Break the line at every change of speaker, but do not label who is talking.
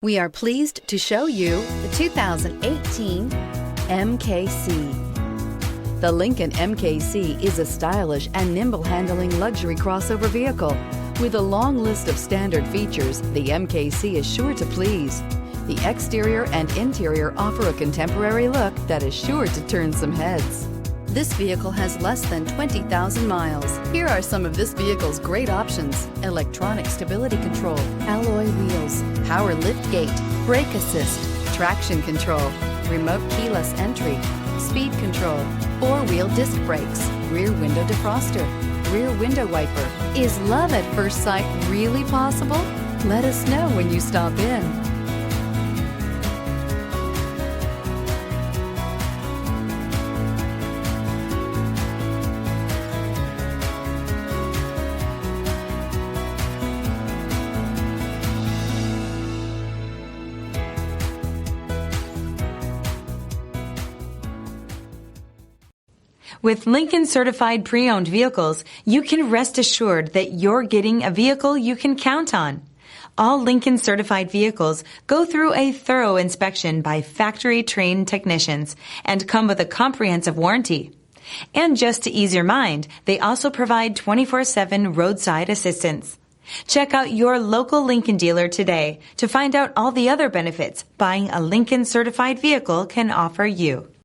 We are pleased to show you the 2018 MKC. The Lincoln MKC is a stylish and nimble-handling luxury crossover vehicle. With a long list of standard features, the MKC is sure to please. The exterior and interior offer a contemporary look that is sure to turn some heads. This vehicle has less than 20,000 miles. Here are some of this vehicle's great options: electronic stability control, alloy wheels, power liftgate, brake assist, traction control, remote keyless entry, speed control, four-wheel disc brakes, rear window defroster, rear window wiper. Is love at first sight really possible? Let us know when you stop in.
With Lincoln certified pre-owned vehicles, you can rest assured that you're getting a vehicle you can count on. All Lincoln certified vehicles go through a thorough inspection by factory trained technicians and come with a comprehensive warranty. And just to ease your mind, they also provide 24/7 roadside assistance. Check out your local Lincoln dealer today to find out all the other benefits buying a Lincoln certified vehicle can offer you.